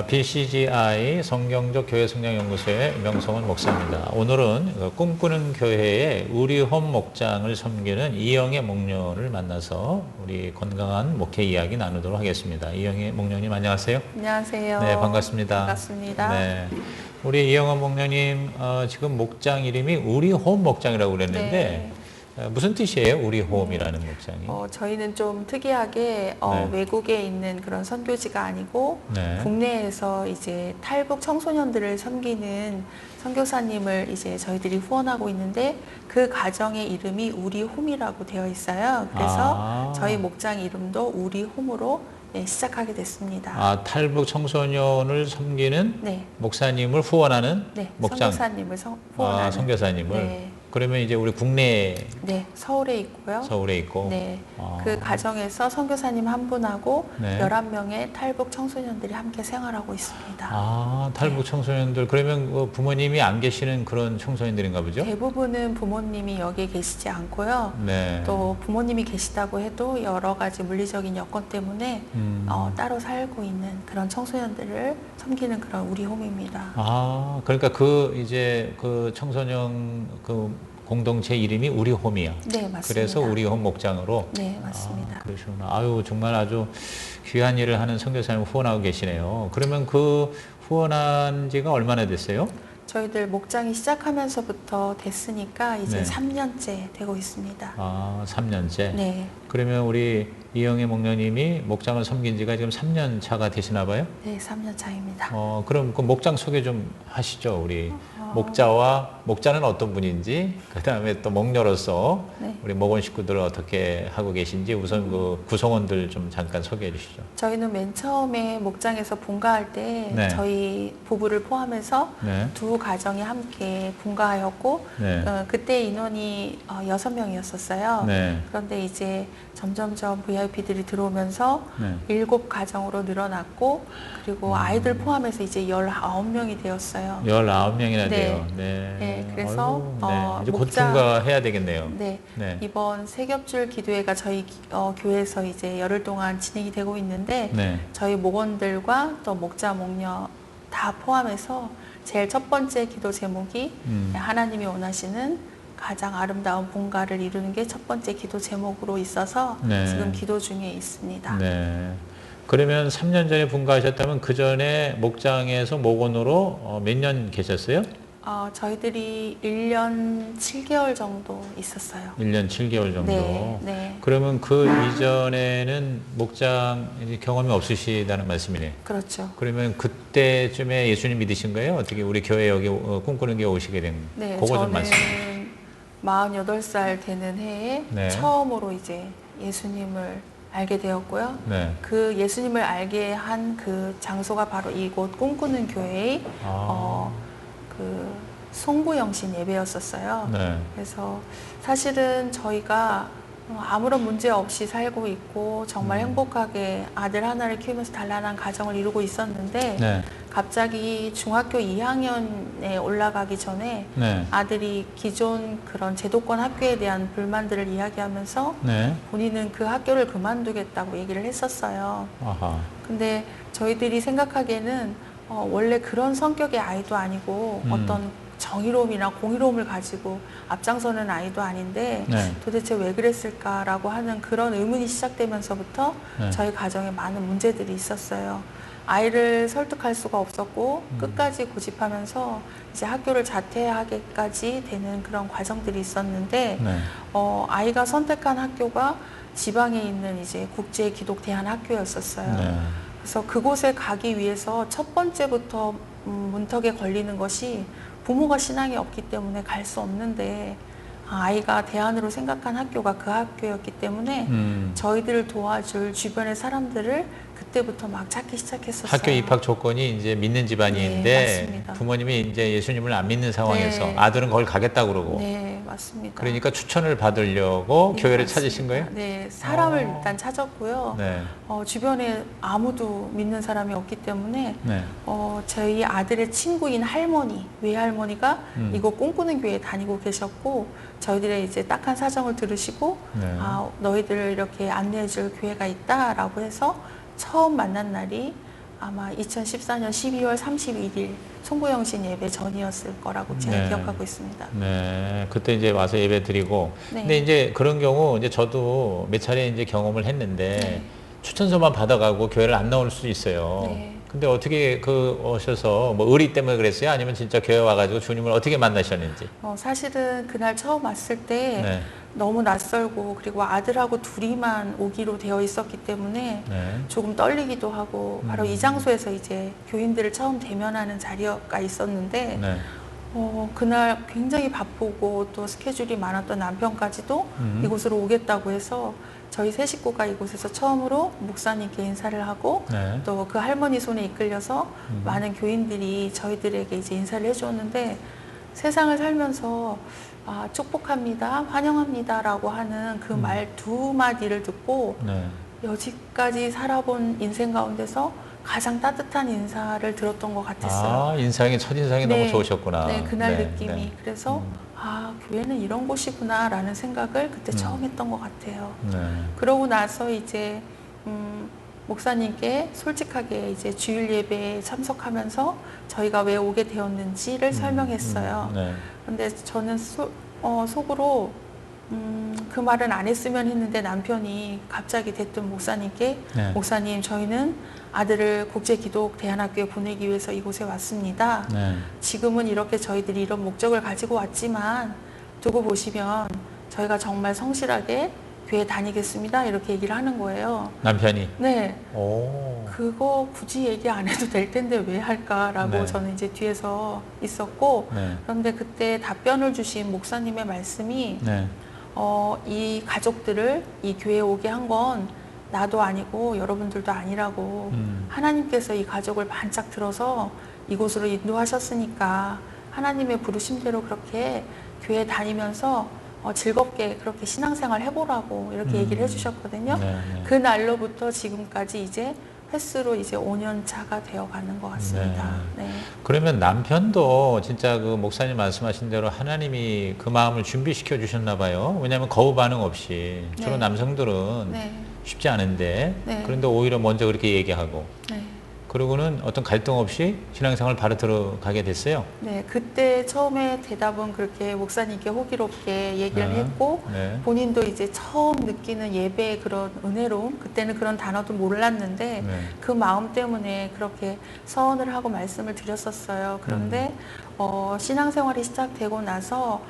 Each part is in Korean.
BCGI 성경적 교회 성장연구소의 명성원 목사입니다. 오늘은 꿈꾸는 교회의 우리홈 목장을 섬기는 이영애 목련을 만나서 우리 건강한 목회 이야기 나누도록 하겠습니다. 이영애 목련님 안녕하세요. 안녕하세요. 네, 반갑습니다. 반갑습니다. 네, 우리 이영애 목련님 지금 목장 이름이 우리홈 목장이라고 그랬는데 네. 무슨 뜻이에요? 우리홈이라는 목장이? 저희는 좀 특이하게 네. 외국에 있는 그런 선교지가 아니고 네. 국내에서 이제 탈북 청소년들을 섬기는 선교사님을 이제 저희들이 후원하고 있는데 그 가정의 이름이 우리홈이라고 되어 있어요. 그래서 저희 목장 이름도 우리홈으로 시작하게 됐습니다. 탈북 청소년을 섬기는 네. 목사님을 후원하는 네, 목장. 선교사님을 후원하는. 선교사님을. 네. 그러면 이제 우리 국내 네, 서울에 있고요. 서울에 있고. 네, 그 가정에서 선교사님 한 분하고 네. 11명의 탈북 청소년들이 함께 생활하고 있습니다. 탈북 네. 청소년들. 그러면 부모님이 안 계시는 그런 청소년들인가 보죠? 대부분은 부모님이 여기에 계시지 않고요. 네. 또 부모님이 계시다고 해도 여러 가지 물리적인 여건 때문에 따로 살고 있는 그런 청소년들을 섬기는 그런 우리홈입니다. 그러니까 이제 그 청소년 공동체 이름이 우리홈이야. 네, 맞습니다. 그래서 우리홈 목장으로. 네, 맞습니다. 그러시구나. 정말 아주 귀한 일을 하는 선교사님을 후원하고 계시네요. 그러면 후원한 지가 얼마나 됐어요? 저희들 목장이 시작하면서부터 됐으니까 이제 네. 3년째 되고 있습니다. 3년째? 네. 그러면 우리 이영애 목련님이 목장을 섬긴 지가 지금 3년 차가 되시나 봐요? 네, 3년 차입니다. 그럼 그 목장 소개 좀 하시죠. 우리 목자는 어떤 분인지, 그 다음에 또 목녀로서 네. 우리 목원 식구들을 어떻게 하고 계신지 우선 그 구성원들 좀 잠깐 소개해 주시죠. 저희는 맨 처음에 목장에서 분가할 때 네. 저희 부부를 포함해서 네. 두 가정이 함께 분가하였고 네. 그때 인원이 6명이었었어요. 네. 그런데 이제 점점점 VIP들이 들어오면서 네. 7가정으로 늘어났고 그리고 아이들 포함해서 이제 19명이 되었어요. 19명이나 네. 돼요. 네, 그래서 이제 곧 분가해야 되겠네요. 네. 네. 이번 세겹줄 기도회가 저희 교회에서 이제 열흘 동안 진행이 되고 있는데 네. 저희 목원들과 또 목자 목녀 다 포함해서 제일 첫 번째 기도 제목이 하나님이 원하시는 가장 아름다운 분가를 이루는 게 첫 번째 기도 제목으로 있어서 네. 지금 기도 중에 있습니다. 네. 그러면 3년 전에 분가하셨다면 그 전에 목장에서 목원으로 몇 년 계셨어요? 저희들이 1년 7개월 정도 있었어요. 1년 7개월 정도. 네, 네. 그러면 그 이전에는 목장 경험이 없으시다는 말씀이네. 그렇죠. 그러면 그때쯤에 예수님 믿으신 거예요? 어떻게 우리 교회 여기 꿈꾸는 교회 오시게 된? 네, 그거 좀 저는 말씀. 48살 되는 해에 네. 처음으로 이제 예수님을 알게 되었고요. 네. 그 예수님을 알게 한 그 장소가 바로 이곳 꿈꾸는 교회의 그 송부영신 예배였었어요. 네. 그래서 사실은 저희가 아무런 문제 없이 살고 있고 정말 행복하게 아들 하나를 키우면서 단란한 가정을 이루고 있었는데 네. 갑자기 중학교 2학년에 올라가기 전에 네. 아들이 기존 그런 제도권 학교에 대한 불만들을 이야기하면서 네. 본인은 그 학교를 그만두겠다고 얘기를 했었어요. 아하. 근데 저희들이 생각하기에는 원래 그런 성격의 아이도 아니고 어떤 정의로움이나 공의로움을 가지고 앞장서는 아이도 아닌데 네. 도대체 왜 그랬을까라고 하는 그런 의문이 시작되면서부터 네. 저희 가정에 많은 문제들이 있었어요. 아이를 설득할 수가 없었고 끝까지 고집하면서 이제 학교를 자퇴하기까지 되는 그런 과정들이 있었는데 네. 아이가 선택한 학교가 지방에 있는 이제 국제 기독 대한 학교였었어요. 네. 그래서 그곳에 가기 위해서 첫 번째부터 문턱에 걸리는 것이 부모가 신앙이 없기 때문에 갈 수 없는데 아이가 대안으로 생각한 학교가 그 학교였기 때문에 저희들을 도와줄 주변의 사람들을 그때부터 막 찾기 시작했었어요. 학교 입학 조건이 이제 믿는 집안인데 네, 맞습니다. 부모님이 이제 예수님을 안 믿는 상황에서 네. 아들은 거길 가겠다고 그러고 네, 맞습니다. 그러니까 추천을 받으려고 네, 교회를 맞습니다. 찾으신 거예요? 네, 사람을 어. 일단 찾았고요. 네. 주변에 아무도 믿는 사람이 없기 때문에 네. 저희 아들의 친구인 할머니, 외할머니가 음. 이곳 꿈꾸는 교회에 다니고 계셨고 저희들의 이제 딱한 사정을 들으시고 네. 너희들을 이렇게 안내해줄 교회가 있다라고 해서 처음 만난 날이 아마 2014년 12월 31일 송구영신 예배 전이었을 거라고 제가 네. 기억하고 있습니다. 네, 그때 이제 와서 예배 드리고. 네. 근데 이제 그런 경우 이제 저도 몇 차례 이제 경험을 했는데 네. 추천서만 받아가고 교회를 안 나올 수 있어요. 네. 근데 어떻게 오셔서 뭐 의리 때문에 그랬어요? 아니면 진짜 교회 와가지고 주님을 어떻게 만나셨는지? 사실은 그날 처음 왔을 때 네. 너무 낯설고 그리고 아들하고 둘이만 오기로 되어 있었기 때문에 네. 조금 떨리기도 하고 바로 이 장소에서 이제 교인들을 처음 대면하는 자리가 있었는데 네. 그날 굉장히 바쁘고 또 스케줄이 많았던 남편까지도 이곳으로 오겠다고 해서 저희 세 식구가 이곳에서 처음으로 목사님께 인사를 하고 네. 또 그 할머니 손에 이끌려서 많은 교인들이 저희들에게 이제 인사를 해주었는데 세상을 살면서 축복합니다, 환영합니다라고 하는 그 말 두 마디를 듣고 네. 여지까지 살아본 인생 가운데서 가장 따뜻한 인사를 들었던 것 같았어요. 첫인상이 너무 좋으셨구나. 네, 그날 네, 느낌이. 네. 그래서 교회는 이런 곳이구나라는 생각을 그때 처음 했던 것 같아요. 네. 그러고 나서 이제 목사님께 솔직하게 이제 주일 예배에 참석하면서 저희가 왜 오게 되었는지를 설명했어요. 네. 근데 저는 속으로 그 말은 안 했으면 했는데 남편이 갑자기 대뜸 목사님께 네. 목사님, 저희는 아들을 국제기독대안학교에 보내기 위해서 이곳에 왔습니다. 네. 지금은 이렇게 저희들이 이런 목적을 가지고 왔지만 두고 보시면 저희가 정말 성실하게 교회 다니겠습니다. 이렇게 얘기를 하는 거예요. 남편이. 네. 오. 그거 굳이 얘기 안 해도 될 텐데 왜 할까라고 네. 저는 이제 뒤에서 있었고 네. 그런데 그때 답변을 주신 목사님의 말씀이 네. 이 가족들을 이 교회에 오게 한 건 나도 아니고 여러분들도 아니라고 하나님께서 이 가족을 반짝 들어서 이곳으로 인도하셨으니까 하나님의 부르심대로 그렇게 교회 다니면서 즐겁게 그렇게 신앙생활 해보라고 이렇게 얘기를 해주셨거든요. 네, 네. 그 날로부터 지금까지 이제 횟수로 이제 5년 차가 되어가는 것 같습니다. 네. 그러면 남편도 진짜 그 목사님 말씀하신 대로 하나님이 그 마음을 준비시켜 주셨나 봐요. 왜냐하면 거부 반응 없이 주로 네. 남성들은 네. 쉽지 않은데 네. 그런데 오히려 먼저 그렇게 얘기하고 네. 그러고는 어떤 갈등 없이 신앙생활 바로 들어가게 됐어요. 네, 그때 처음에 대답은 그렇게 목사님께 호기롭게 얘기를 네. 했고 네. 본인도 이제 처음 느끼는 예배의 그런 은혜로움, 그때는 그런 단어도 몰랐는데 네. 그 마음 때문에 그렇게 서원을 하고 말씀을 드렸었어요. 그런데 신앙생활이 시작되고 나서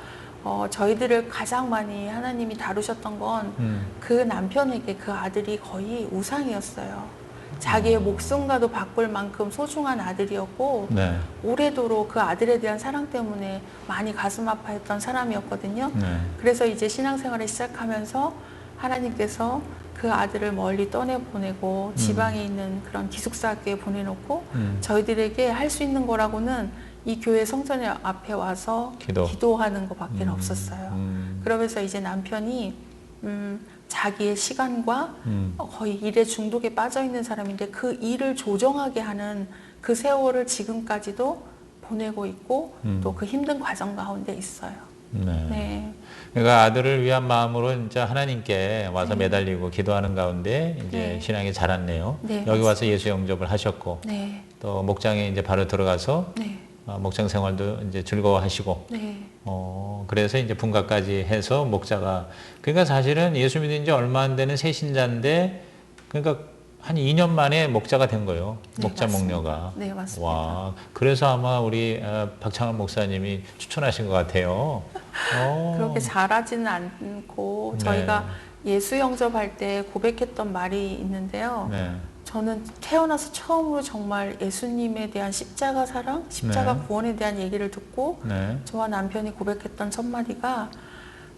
저희들을 가장 많이 하나님이 다루셨던 건 그 남편에게 그 아들이 거의 우상이었어요. 자기의 목숨과도 바꿀 만큼 소중한 아들이었고 네. 오래도록 그 아들에 대한 사랑 때문에 많이 가슴 아파했던 사람이었거든요. 네. 그래서 이제 신앙생활을 시작하면서 하나님께서 그 아들을 멀리 떠내보내고 지방에 있는 그런 기숙사 학교에 보내놓고 저희들에게 할 수 있는 거라고는 이 교회 성전 앞에 와서 기도하는 것밖에 없었어요. 그러면서 이제 남편이 자기의 시간과 거의 일에 중독에 빠져 있는 사람인데 그 일을 조정하게 하는 그 세월을 지금까지도 보내고 있고 또 그 힘든 과정 가운데 있어요. 네. 네. 그러니까 아들을 위한 마음으로 진짜 하나님께 와서 매달리고 기도하는 가운데 이제 네. 신앙이 자랐네요. 네, 여기 와서 예수 영접을 하셨고 네. 또 목장에 이제 바로 들어가서 네. 목장 생활도 이제 즐거워하시고 네. 그래서 이제 분가까지 해서 목자가 그러니까 사실은 예수 믿은 지 얼마 안 되는 새 신자인데 그러니까 한 2년 만에 목자가 된 거예요. 네, 목자 맞습니다. 목녀가. 네, 맞습니다. 와, 그래서 아마 우리 박창환 목사님이 추천하신 것 같아요. 그렇게 잘하지는 않고 네. 저희가 예수 영접할 때 고백했던 말이 있는데요. 네. 저는 태어나서 처음으로 정말 예수님에 대한 십자가 사랑, 십자가 네. 구원에 대한 얘기를 듣고 네. 저와 남편이 고백했던 첫 마디가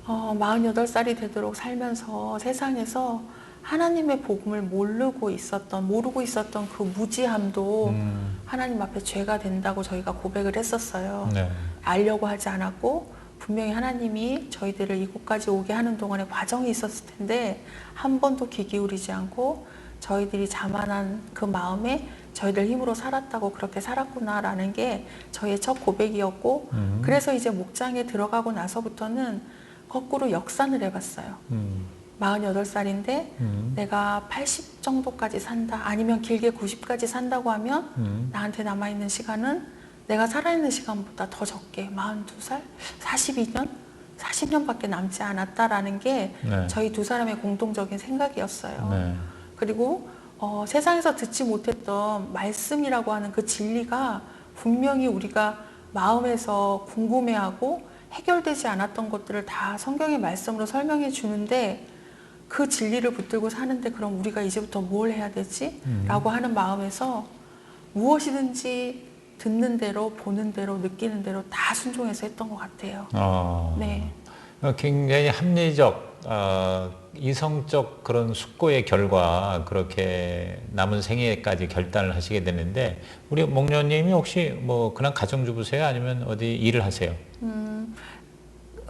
48살이 되도록 살면서 세상에서 하나님의 복음을 모르고 있었던 그 무지함도 하나님 앞에 죄가 된다고 저희가 고백을 했었어요. 네. 알려고 하지 않았고 분명히 하나님이 저희들을 이곳까지 오게 하는 동안에 과정이 있었을 텐데 한 번도 귀 기울이지 않고 저희들이 자만한 그 마음에 저희들 힘으로 살았다고 그렇게 살았구나라는 게 저희의 첫 고백이었고 그래서 이제 목장에 들어가고 나서부터는 거꾸로 역산을 해봤어요. 48살인데 내가 80 정도까지 산다 아니면 길게 90까지 산다고 하면 나한테 남아있는 시간은 내가 살아있는 시간보다 더 적게 42살? 42년? 40년밖에 남지 않았다라는 게 네. 저희 두 사람의 공통적인 생각이었어요. 네. 그리고 세상에서 듣지 못했던 말씀이라고 하는 그 진리가 분명히 우리가 마음에서 궁금해하고 해결되지 않았던 것들을 다 성경의 말씀으로 설명해 주는데 그 진리를 붙들고 사는데 그럼 우리가 이제부터 뭘 해야 되지? 라고 하는 마음에서 무엇이든지 듣는 대로 보는 대로 느끼는 대로 다 순종해서 했던 것 같아요. 네. 굉장히 합리적, 이성적 그런 숙고의 결과 그렇게 남은 생애까지 결단을 하시게 되는데 우리 목녀님이 혹시 뭐 그냥 가정주부세요? 아니면 어디 일을 하세요?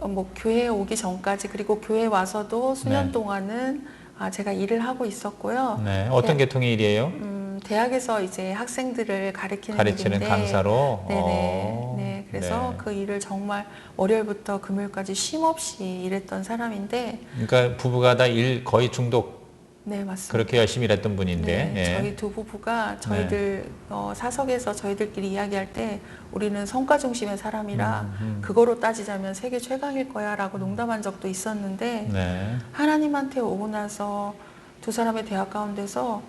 뭐 교회에 오기 전까지 그리고 교회에 와서도 수년 네. 동안은 제가 일을 하고 있었고요. 네. 어떤 계통의 일이에요? 대학에서 이제 학생들을 가르치는 가르치는 일인데, 강사로? 네네. 네. 그래서 네. 그 일을 정말 월요일부터 금요일까지 쉼 없이 일했던 사람인데, 그러니까 부부가 다 일 거의 중독 네, 맞습니다. 그렇게 열심히 일했던 분인데. 네, 예. 저희 두 부부가 저희들 사석에서 저희들끼리 이야기할 때 우리는 성과 중심의 사람이라 그거로 따지자면 세계 최강일 거야 라고 농담한 적도 있었는데 네. 하나님한테 오고 나서 두 사람의 대화 가운데서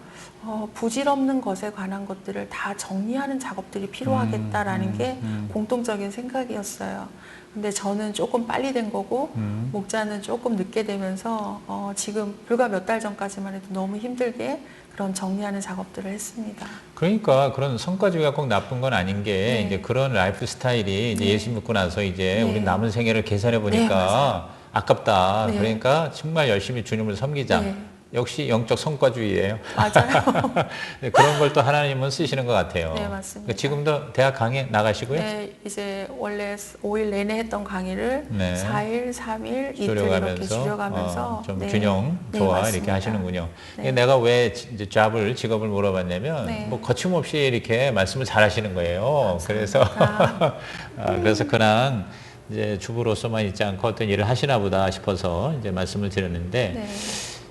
부질없는 것에 관한 것들을 다 정리하는 작업들이 필요하겠다라는 게 공통적인 생각이었어요. 근데 저는 조금 빨리 된 거고 목자는 조금 늦게 되면서 지금 불과 몇 달 전까지만 해도 너무 힘들게 그런 정리하는 작업들을 했습니다. 그러니까 그런 성과주의가 꼭 나쁜 건 아닌 게 네. 이제 그런 라이프 스타일이 이제 네. 예수 믿고 나서 이제 네. 우리 남은 생애를 계산해 네, 보니까 맞아요. 아깝다. 네. 그러니까 정말 열심히 주님을 섬기자. 네. 역시 영적 성과주의예요. 맞아요. 네, 그런 걸 또 하나님은 쓰시는 것 같아요. 네, 맞습니다. 그러니까 지금도 대학 강의 나가시고요. 네, 이제 원래 5일 내내 했던 강의를 네. 4일, 3일, 이틀 이렇게 줄여가면서 좀 네. 균형 네, 좋아 이렇게 맞습니다. 하시는군요. 네. 내가 왜 이제 직업을 물어봤냐면 네. 뭐 거침없이 이렇게 말씀을 잘 하시는 거예요. 감사합니다. 그래서 그냥 이제 주부로서만 있지 않고 어떤 일을 하시나 보다 싶어서 이제 말씀을 드렸는데 네.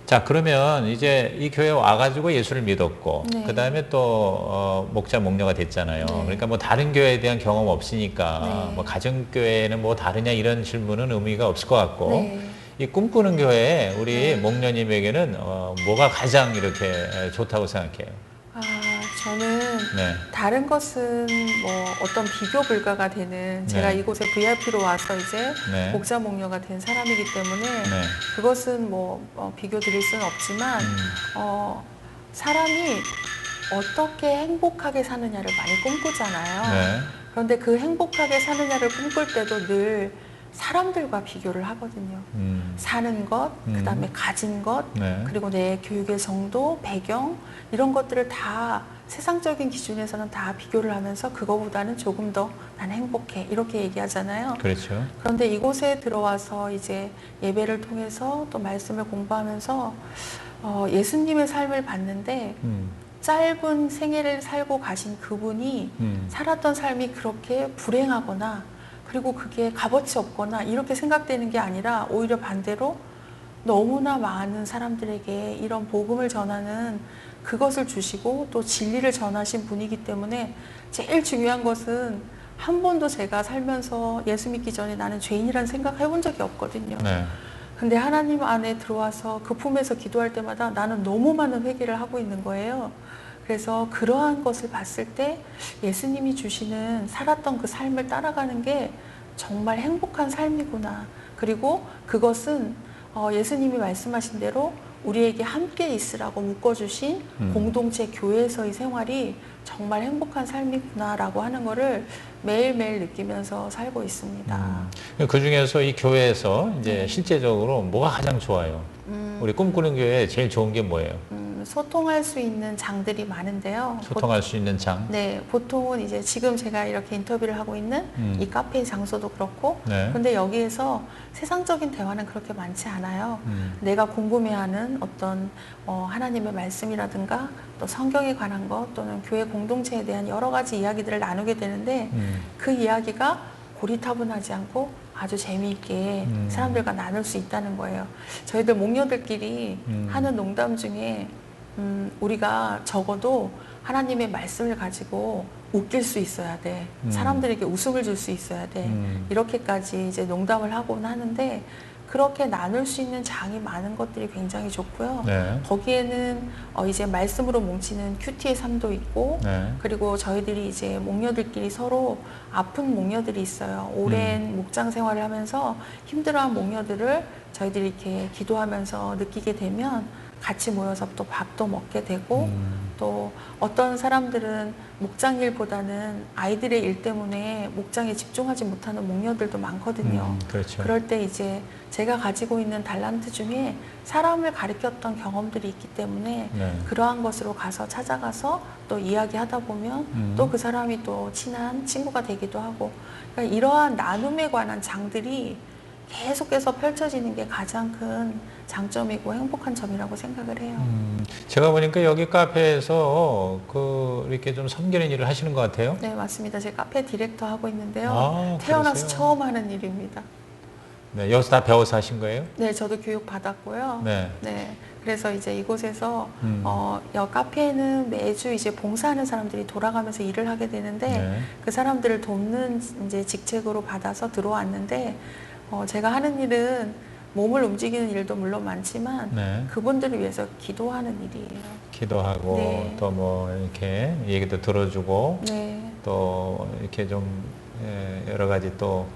자, 그러면 이제 이 교회에 와가지고 예수를 믿었고, 네. 그 다음에 또, 목자, 목녀가 됐잖아요. 네. 그러니까 뭐 다른 교회에 대한 경험 없으니까, 네. 뭐 가정교회는 뭐 다르냐 이런 질문은 의미가 없을 것 같고, 네. 이 꿈꾸는 교회, 우리 네. 목녀님에게는, 뭐가 가장 이렇게 좋다고 생각해요? 저는 네. 다른 것은 뭐 어떤 비교 불가가 되는 제가 네. 이곳에 VIP로 와서 이제 네. 목자 목녀가 된 사람이기 때문에 네. 그것은 뭐 비교 드릴 수는 없지만 사람이 어떻게 행복하게 사느냐를 많이 꿈꾸잖아요. 네. 그런데 그 행복하게 사느냐를 꿈꿀 때도 늘 사람들과 비교를 하거든요. 사는 것, 그 다음에 가진 것, 네. 그리고 내 교육의 정도, 배경 이런 것들을 다 세상적인 기준에서는 다 비교를 하면서 그거보다는 조금 더 난 행복해 이렇게 얘기하잖아요. 그렇죠. 그런데 이곳에 들어와서 이제 예배를 통해서 또 말씀을 공부하면서 예수님의 삶을 봤는데 짧은 생애를 살고 가신 그분이 살았던 삶이 그렇게 불행하거나 그리고 그게 값어치 없거나 이렇게 생각되는 게 아니라 오히려 반대로 너무나 많은 사람들에게 이런 복음을 전하는 그것을 주시고 또 진리를 전하신 분이기 때문에 제일 중요한 것은 한 번도 제가 살면서 예수 믿기 전에 나는 죄인이라는 생각 해본 적이 없거든요. 네. 근데 하나님 안에 들어와서 그 품에서 기도할 때마다 나는 너무 많은 회개를 하고 있는 거예요. 그래서 그러한 것을 봤을 때 예수님이 주시는 살았던 그 삶을 따라가는 게 정말 행복한 삶이구나. 그리고 그것은 예수님이 말씀하신 대로 우리에게 함께 있으라고 묶어주신 공동체 교회에서의 생활이 정말 행복한 삶이구나라고 하는 거를 매일매일 느끼면서 살고 있습니다. 그 중에서 이 교회에서 이제 실제적으로 뭐가 가장 좋아요? 우리 꿈꾸는 교회 제일 좋은 게 뭐예요? 소통할 수 있는 장들이 많은데요. 소통할 수 있는 장. 네, 보통은 이제 지금 제가 이렇게 인터뷰를 하고 있는 이 카페의 장소도 그렇고, 네. 그런데 여기에서 세상적인 대화는 그렇게 많지 않아요. 내가 궁금해하는 어떤 하나님의 말씀이라든가 또 성경에 관한 것 또는 교회 공동체에 대한 여러 가지 이야기들을 나누게 되는데 그 이야기가 고리타분하지 않고 아주 재미있게 사람들과 나눌 수 있다는 거예요. 저희들 목녀들끼리 하는 농담 중에 우리가 적어도 하나님의 말씀을 가지고 웃길 수 있어야 돼. 사람들에게 웃음을 줄 수 있어야 돼. 이렇게까지 이제 농담을 하곤 하는데 그렇게 나눌 수 있는 장이 많은 것들이 굉장히 좋고요. 네. 거기에는 이제 말씀으로 뭉치는 큐티의 삶도 있고, 네. 그리고 저희들이 이제 목녀들끼리 서로 아픈 목녀들이 있어요. 오랜 목장 생활을 하면서 힘들어한 목녀들을 저희들이 이렇게 기도하면서 느끼게 되면 같이 모여서 또 밥도 먹게 되고, 또 어떤 사람들은 목장 일보다는 아이들의 일 때문에 목장에 집중하지 못하는 목녀들도 많거든요. 그렇죠. 그럴 때 이제 제가 가지고 있는 달란트 중에 사람을 가르쳤던 경험들이 있기 때문에 네. 그러한 것으로 가서 찾아가서 또 이야기하다 보면 또 그 사람이 또 친한 친구가 되기도 하고, 그러니까 이러한 나눔에 관한 장들이 계속해서 펼쳐지는 게 가장 큰 장점이고 행복한 점이라고 생각을 해요. 제가 보니까 여기 카페에서 이렇게 좀 섬기는 일을 하시는 것 같아요. 네, 맞습니다. 제 카페 디렉터 하고 있는데요. 아, 태어나서 그러세요? 처음 하는 일입니다. 네, 여기서 다 배워서 하신 거예요? 네, 저도 교육 받았고요. 네. 네, 그래서 이제 이곳에서 여 카페에는 매주 이제 봉사하는 사람들이 돌아가면서 일을 하게 되는데 네. 그 사람들을 돕는 이제 직책으로 받아서 들어왔는데 제가 하는 일은 몸을 움직이는 일도 물론 많지만 네. 그분들을 위해서 기도하는 일이에요. 기도하고 네. 또 뭐 이렇게 얘기도 들어주고 네, 또 이렇게 좀 여러 가지 또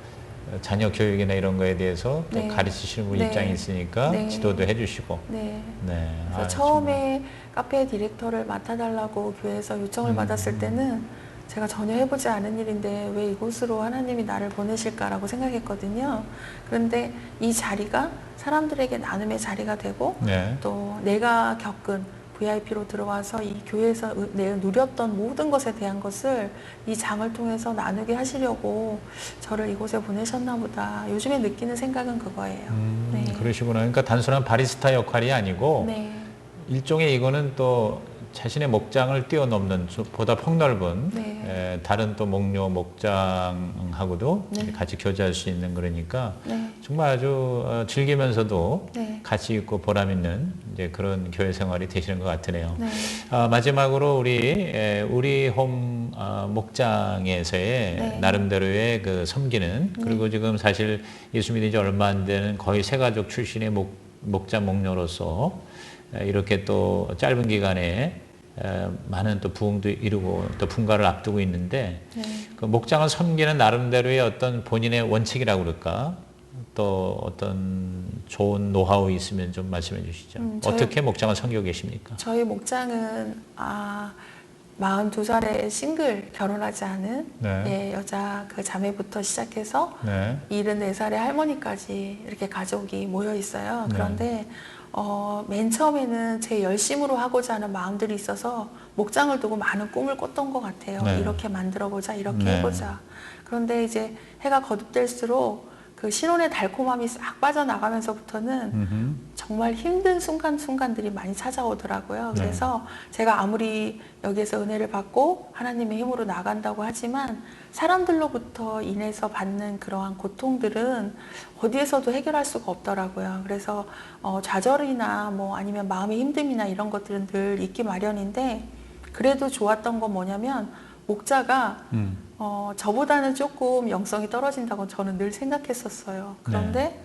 자녀 교육이나 이런 거에 대해서 또 네. 가르치시는 분 네. 입장이 있으니까 네. 지도도 해주시고. 네. 네. 그래서 처음에 카페 디렉터를 맡아달라고 교회에서 요청을 받았을 때는 제가 전혀 해보지 않은 일인데 왜 이곳으로 하나님이 나를 보내실까라고 생각했거든요. 그런데 이 자리가 사람들에게 나눔의 자리가 되고 네. 또 내가 겪은 VIP로 들어와서 이 교회에서 내가 누렸던 모든 것에 대한 것을 이 장을 통해서 나누게 하시려고 저를 이곳에 보내셨나 보다. 요즘에 느끼는 생각은 그거예요. 네. 그러시구나. 그러니까 단순한 바리스타 역할이 아니고 네. 일종의 이거는 또 자신의 목장을 뛰어넘는 보다 폭넓은 네. 다른 또 목료 목장하고도 네. 같이 교제할 수 있는 거니까 네. 정말 아주 즐기면서도 네. 가치 있고 보람 있는 이제 그런 교회 생활이 되시는 것 같으네요. 네. 마지막으로 우리 홈 목장에서의 네. 나름대로의 그 섬기는 그리고 지금 사실 예수 믿은 지 얼마 안 되는 거의 새가족 출신의 목장 목녀로서 이렇게 또 짧은 기간에 많은 또 부흥도 이루고 또 분가를 앞두고 있는데 네. 그 목장을 섬기는 나름대로의 어떤 본인의 원칙이라고 그럴까? 또 어떤 좋은 노하우 있으면 좀 말씀해 주시죠. 어떻게 목장을 섬기고 계십니까? 저희 목장은 42살에 싱글 결혼하지 않은 네. 여자 그 자매부터 시작해서 네. 74살의 할머니까지 이렇게 가족이 모여 있어요. 네. 그런데 맨 처음에는 제 열심으로 하고자 하는 마음들이 있어서 목장을 두고 많은 꿈을 꿨던 것 같아요. 네. 이렇게 만들어보자, 이렇게 네. 해보자. 그런데 이제 해가 거듭될수록 그 신혼의 달콤함이 싹 빠져나가면서부터는 정말 힘든 순간순간들이 많이 찾아오더라고요. 네. 그래서 제가 아무리 여기에서 은혜를 받고 하나님의 힘으로 나간다고 하지만 사람들로부터 인해서 받는 그러한 고통들은 어디에서도 해결할 수가 없더라고요. 그래서 좌절이나 뭐 아니면 마음의 힘듦이나 이런 것들은 늘 있기 마련인데 그래도 좋았던 건 뭐냐면 목자가 저보다는 조금 영성이 떨어진다고 저는 늘 생각했었어요. 그런데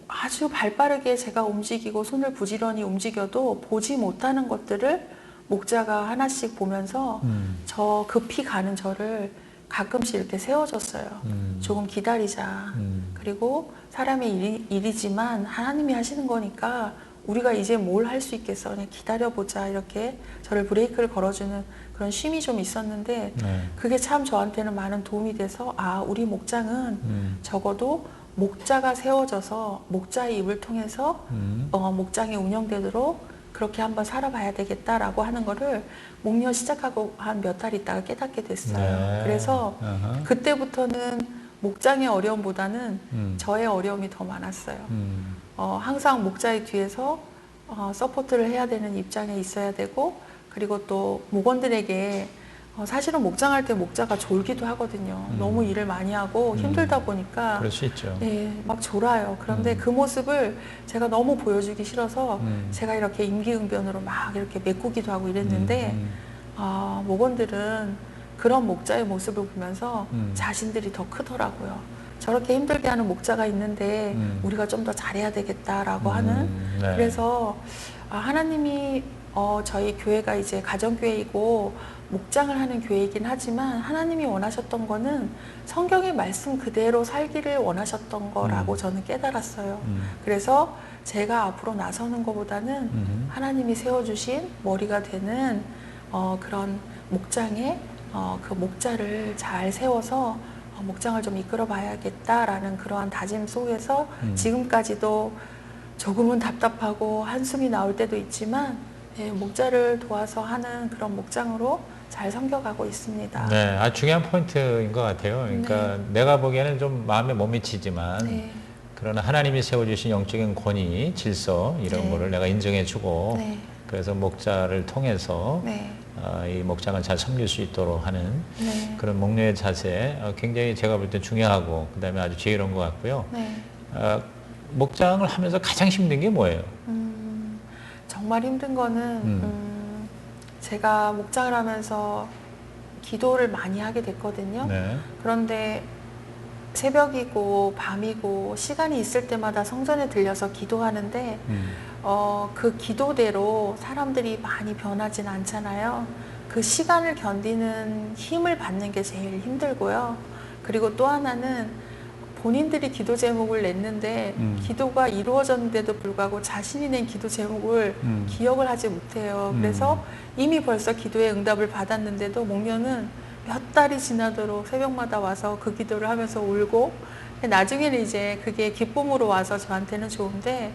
아주 발빠르게 제가 움직이고 손을 부지런히 움직여도 보지 못하는 것들을 목자가 하나씩 보면서 저 급히 가는 저를 가끔씩 이렇게 세워줬어요. 조금 기다리자. 그리고 사람의 일이지만 하나님이 하시는 거니까 우리가 이제 뭘 할 수 있겠어. 그냥 기다려보자. 이렇게 저를 브레이크를 걸어주는 그런 쉼이 좀 있었는데 그게 참 저한테는 많은 도움이 돼서 우리 목장은 적어도 목자가 세워져서 목자의 입을 통해서 목장이 운영되도록 그렇게 한번 살아봐야 되겠다라고 하는 거를 목련 시작하고 한 몇 달 있다가 깨닫게 됐어요. 네. 그래서 어허. 그때부터는 목장의 어려움보다는 저의 어려움이 더 많았어요. 항상 목자의 뒤에서 서포트를 해야 되는 입장에 있어야 되고, 그리고 또 목원들에게 사실은 목장할 때 목자가 졸기도 하거든요. 너무 일을 많이 하고 힘들다 보니까 그럴 수 있죠. 네, 막 졸아요. 그런데 그 모습을 제가 너무 보여주기 싫어서 제가 이렇게 임기응변으로 막 이렇게 메꾸기도 하고 이랬는데 목원들은 그런 목자의 모습을 보면서 자신들이 더 크더라고요. 저렇게 힘들게 하는 목자가 있는데 우리가 좀 더 잘해야 되겠다라고 하는. 네. 그래서 하나님이 저희 교회가 이제 가정교회이고 목장을 하는 교회이긴 하지만 하나님이 원하셨던 거는 성경의 말씀 그대로 살기를 원하셨던 거라고 저는 깨달았어요. 그래서 제가 앞으로 나서는 것보다는 하나님이 세워주신 머리가 되는 그런 목장에 그 목자를 잘 세워서 목장을 좀 이끌어 봐야겠다라는 그러한 다짐 속에서 지금까지도 조금은 답답하고 한숨이 나올 때도 있지만 목자를 도와서 하는 그런 목장으로 잘 섬겨가고 있습니다. 네, 아주 중요한 포인트인 것 같아요. 그러니까 내가 보기에는 좀 마음에 못 미치지만 네. 그러나 하나님이 세워주신 영적인 권위, 질서 이런 네. 거를 내가 인정해주고 네. 그래서 목자를 통해서 네. 이 목장을 잘 섬길 수 있도록 하는 네. 그런 목련의 자세 굉장히 제가 볼 때 중요하고 그 다음에 아주 지혜로운 것 같고요. 네. 목장을 하면서 가장 힘든 게 뭐예요? 정말 힘든 거는 제가 목장을 하면서 기도를 많이 하게 됐거든요. 네. 그런데 새벽이고 밤이고 시간이 있을 때마다 성전에 들려서 기도하는데 그 기도대로 사람들이 많이 변하진 않잖아요. 그 시간을 견디는 힘을 받는 게 제일 힘들고요. 그리고 또 하나는 본인들이 기도 제목을 냈는데 기도가 이루어졌는데도 불구하고 자신이 낸 기도 제목을 기억을 하지 못해요. 그래서 이미 벌써 기도의 응답을 받았는데도 목련은 몇 달이 지나도록 새벽마다 와서 그 기도를 하면서 울고, 나중에는 이제 그게 기쁨으로 와서 저한테는 좋은데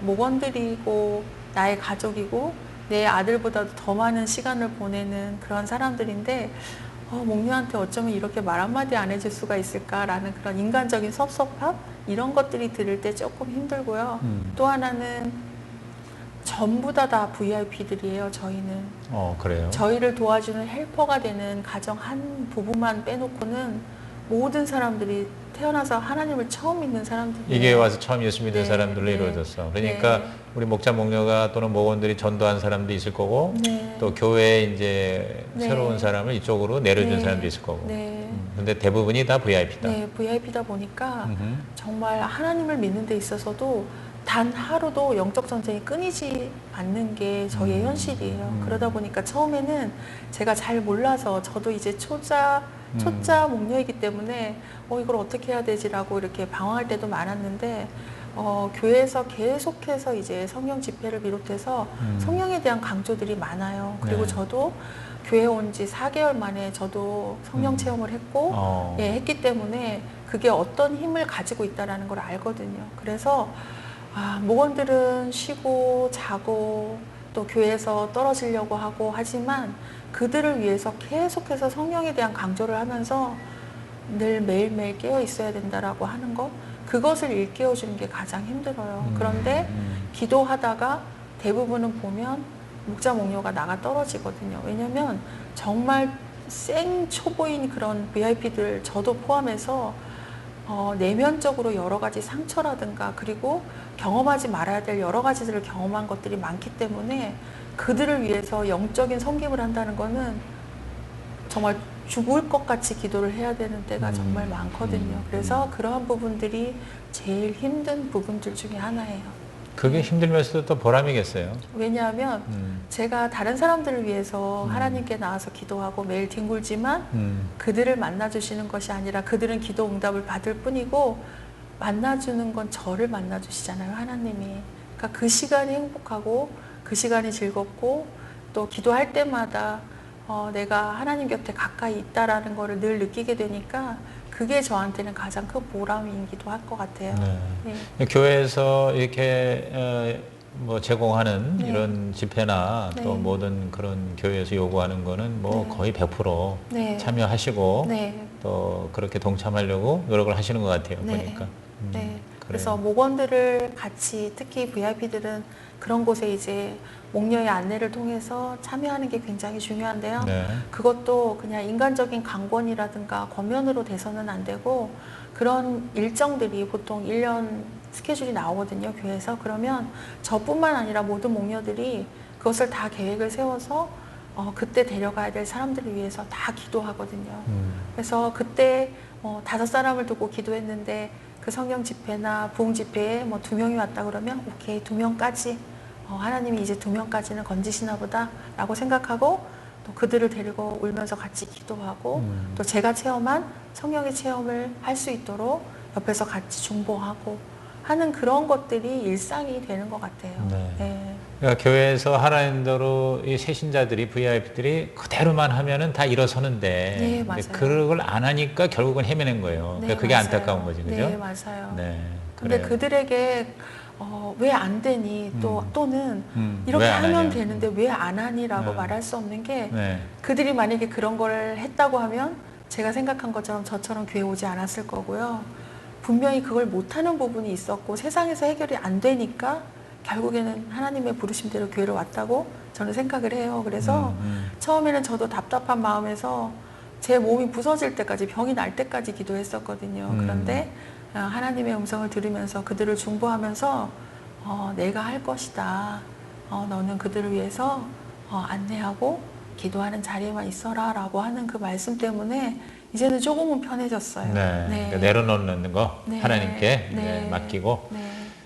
목원들이고 나의 가족이고 내 아들보다도 더 많은 시간을 보내는 그런 사람들인데 목련한테 어쩌면 이렇게 말 한마디 안 해줄 수가 있을까라는 그런 인간적인 섭섭함, 이런 것들이 들을 때 조금 힘들고요. 또 하나는 전부 다 VIP들이에요. 저희는 그래요? 저희를 도와주는 헬퍼가 되는 가정 한 부부만 빼놓고는 모든 사람들이 태어나서 하나님을 처음 믿는 사람들이에요. 이게 와서 처음 예수 믿는 네, 사람들로 네. 이루어졌어. 그러니까 네. 우리 목자 목녀가 또는 목원들이 전도한 사람도 있을 거고 네. 또 교회에 이제 네. 새로운 사람을 이쪽으로 내려준 네. 사람도 있을 거고. 네. 근데 대부분이 다 VIP다. 네, VIP다 보니까 정말 하나님을 믿는 데 있어서도 단 하루도 영적 전쟁이 끊이지 않는 게 저희의 현실이에요. 그러다 보니까 처음에는 제가 잘 몰라서 저도 이제 초짜 목녀이기 때문에 이걸 어떻게 해야 되지라고 이렇게 방황할 때도 많았는데 교회에서 계속해서 이제 성령 집회를 비롯해서 성령에 대한 강조들이 많아요. 그리고 네. 저도 교회 온 지 4개월 만에 저도 성령 체험을 했고 했기 때문에 그게 어떤 힘을 가지고 있다는 걸 알거든요. 그래서 목원들은 쉬고 자고 또 교회에서 떨어지려고 하고 하지만 그들을 위해서 계속해서 성령에 대한 강조를 하면서 늘 매일매일 깨어 있어야 된다라고 하는 것, 그것을 일깨워 주는 게 가장 힘들어요. 그런데 기도하다가 대부분은 보면 목자 목녀가 나가 떨어지거든요. 왜냐면 정말 생 초보인 그런 VIP들 저도 포함해서 내면적으로 여러 가지 상처라든가 그리고 경험하지 말아야 될 여러 가지들을 경험한 것들이 많기 때문에 그들을 위해서 영적인 섬김을 한다는 거는 정말 죽을 것 같이 기도를 해야 되는 때가 정말 많거든요. 그래서 그러한 부분들이 제일 힘든 부분들 중에 하나예요. 그게 힘들면서도 또 보람이겠어요. 왜냐하면 제가 다른 사람들을 위해서 하나님께 나와서 기도하고 매일 뒹굴지만 그들을 만나주시는 것이 아니라 그들은 기도 응답을 받을 뿐이고 만나주는 건 저를 만나주시잖아요. 하나님이. 그러니까 그 시간이 행복하고 그 시간이 즐겁고 또 기도할 때마다 내가 하나님 곁에 가까이 있다라는 거를 늘 느끼게 되니까 그게 저한테는 가장 큰 보람이기도 할 것 같아요. 네. 교회에서 이렇게 뭐 제공하는 네. 이런 집회나 네. 또 모든 그런 교회에서 요구하는 거는 뭐 네. 거의 100% 네. 참여하시고 네. 또 그렇게 동참하려고 노력을 하시는 것 같아요. 네. 보니까. 네. 그래요. 그래서 목원들을 같이 특히 VIP들은 그런 곳에 이제 목녀의 안내를 통해서 참여하는 게 굉장히 중요한데요. 네. 그것도 그냥 인간적인 강권이라든가 권면으로 돼서는 안 되고 그런 일정들이 보통 1년 스케줄이 나오거든요, 교회에서. 그러면 저뿐만 아니라 모든 목녀들이 그것을 다 계획을 세워서 그때 데려가야 될 사람들을 위해서 다 기도하거든요. 그래서 그때 5사람을 두고 기도했는데 그 성경 집회나 부흥 집회에 뭐 2명이 왔다 그러면 오케이 2명까지 하나님이 이제 2명까지는 건지시나 보다 라고 생각하고 또 그들을 데리고 울면서 같이 기도하고 또 제가 체험한 성령의 체험을 할 수 있도록 옆에서 같이 중보하고 하는 그런 것들이 일상이 되는 것 같아요. 네. 네. 그러니까 교회에서 하나님대로 이 새신자들이 VIP들이 그대로만 하면은 다 일어서는데 네, 근데 맞아요. 그걸 안 하니까 결국은 헤매는 거예요. 네, 그러니까 그게 맞아요. 안타까운 거지, 그죠? 네, 맞아요. 네, 근데 그래요. 그들에게 왜 안 되니 또는 이렇게 왜 안 하면 하냐? 되는데 왜 안 하니라고 네. 말할 수 없는 게 네. 그들이 만약에 그런 걸 했다고 하면 제가 생각한 것처럼 저처럼 교회 오지 않았을 거고요. 분명히 그걸 못하는 부분이 있었고 세상에서 해결이 안 되니까 결국에는 하나님의 부르심대로 교회를 왔다고 저는 생각을 해요. 그래서 처음에는 저도 답답한 마음에서 제 몸이 부서질 때까지 병이 날 때까지 기도했었거든요. 그런데 하나님의 음성을 들으면서 그들을 중보하면서 내가 할 것이다. 너는 그들을 위해서 안내하고 기도하는 자리에만 있어라 라고 하는 그 말씀 때문에 이제는 조금은 편해졌어요. 네. 그러니까 내려놓는 거 네. 하나님께 네. 맡기고. 네.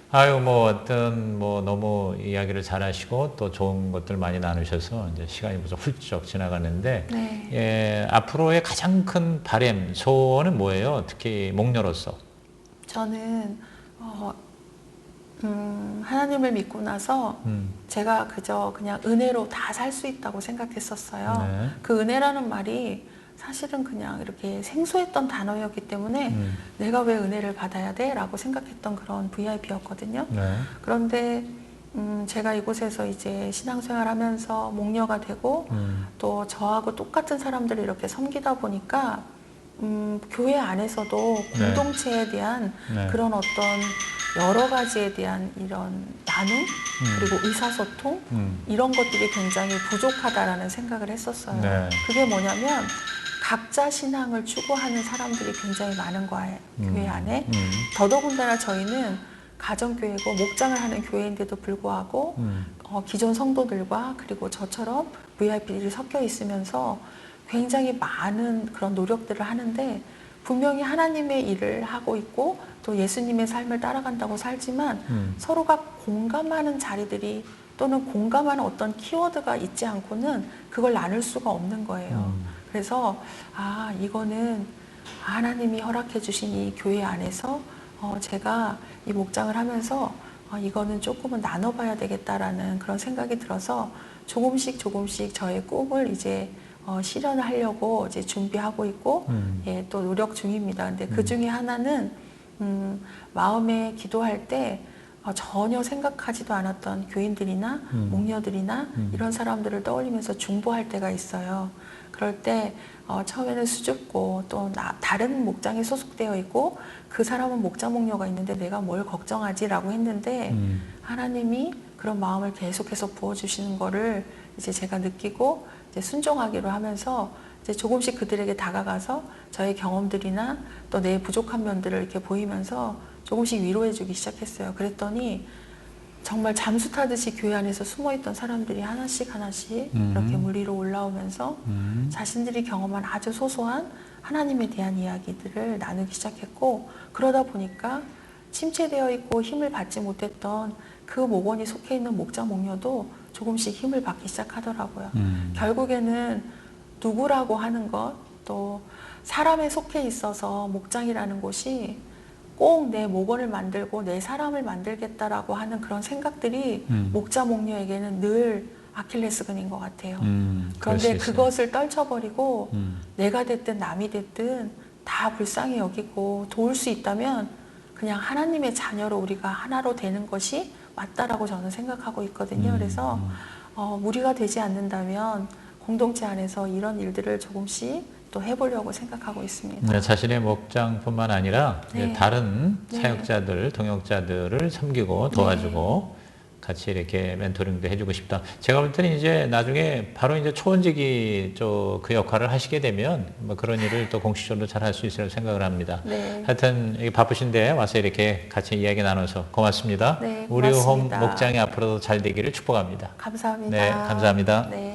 아유, 뭐, 어떤, 뭐, 너무 이야기를 잘 하시고, 또 좋은 것들 많이 나누셔서, 이제 시간이 벌써 훌쩍 지나가는데, 네. 예, 앞으로의 가장 큰 바람, 소원은 뭐예요? 특히 목녀로서. 저는 하나님을 믿고 나서 제가 그저 그냥 은혜로 다 살 수 있다고 생각했었어요. 네. 그 은혜라는 말이 사실은 그냥 이렇게 생소했던 단어였기 때문에 내가 왜 은혜를 받아야 돼? 라고 생각했던 그런 VIP였거든요. 네. 그런데 제가 이곳에서 이제 신앙생활 하면서 목녀가 되고 또 저하고 똑같은 사람들을 이렇게 섬기다 보니까 교회 안에서도 네. 공동체에 대한 네. 그런 어떤 여러 가지에 대한 이런 나눔 그리고 의사소통 이런 것들이 굉장히 부족하다라는 생각을 했었어요. 네. 그게 뭐냐면 각자 신앙을 추구하는 사람들이 굉장히 많은 거예요. 교회 안에. 더더군다나 저희는 가정교회고 목장을 하는 교회인데도 불구하고 기존 성도들과 그리고 저처럼 VIP들이 섞여 있으면서 굉장히 많은 그런 노력들을 하는데 분명히 하나님의 일을 하고 있고 또 예수님의 삶을 따라간다고 살지만 서로가 공감하는 자리들이 또는 공감하는 어떤 키워드가 있지 않고는 그걸 나눌 수가 없는 거예요. 그래서 이거는 하나님이 허락해 주신 이 교회 안에서 제가 이 목장을 하면서 이거는 조금은 나눠봐야 되겠다라는 그런 생각이 들어서 조금씩 저의 꿈을 이제 실현을 하려고 이제 준비하고 있고 예, 또 노력 중입니다. 근데 그 중에 하나는 마음에 기도할 때 전혀 생각하지도 않았던 교인들이나 목녀들이나 이런 사람들을 떠올리면서 중보할 때가 있어요. 그럴 때 처음에는 수줍고 또 다른 목장에 소속되어 있고 그 사람은 목장 목녀가 있는데 내가 뭘 걱정하지라고 했는데 하나님이 그런 마음을 계속해서 부어주시는 거를 이제 제가 느끼고 이제 순종하기로 하면서 이제 조금씩 그들에게 다가가서 저의 경험들이나 또 내 부족한 면들을 이렇게 보이면서 조금씩 위로해주기 시작했어요. 그랬더니 정말 잠수 타듯이 교회 안에서 숨어있던 사람들이 하나씩 이렇게 물 위로 올라오면서 자신들이 경험한 아주 소소한 하나님에 대한 이야기들을 나누기 시작했고 그러다 보니까 침체되어 있고 힘을 받지 못했던 그 목원이 속해 있는 목장 목녀도 조금씩 힘을 받기 시작하더라고요. 결국에는 누구라고 하는 것, 또 사람에 속해 있어서 목장이라는 곳이 꼭 내 목원을 만들고 내 사람을 만들겠다라고 하는 그런 생각들이 목자 목녀에게는 늘 아킬레스건인 것 같아요. 그런데 그것을 떨쳐버리고 내가 됐든 남이 됐든 다 불쌍히 여기고 도울 수 있다면 그냥 하나님의 자녀로 우리가 하나로 되는 것이 맞다라고 저는 생각하고 있거든요. 그래서 무리가 되지 않는다면 공동체 안에서 이런 일들을 조금씩 또 해보려고 생각하고 있습니다. 네, 자신의 목장뿐만 아니라 이제 네. 다른 네. 사역자들, 동역자들을 섬기고 도와주고 같이 이렇게 멘토링도 해주고 싶다. 제가 볼 때는 이제 나중에 바로 이제 초원직이 그 역할을 하시게 되면 뭐 그런 일을 또 공식적으로 잘 할 수 있으리라고 생각을 합니다. 네. 하여튼 여기 바쁘신데 와서 이렇게 같이 이야기 나눠서 고맙습니다. 네, 우리 홈 고맙습니다. 목장이 앞으로도 잘 되기를 축복합니다. 감사합니다. 네, 감사합니다. 네.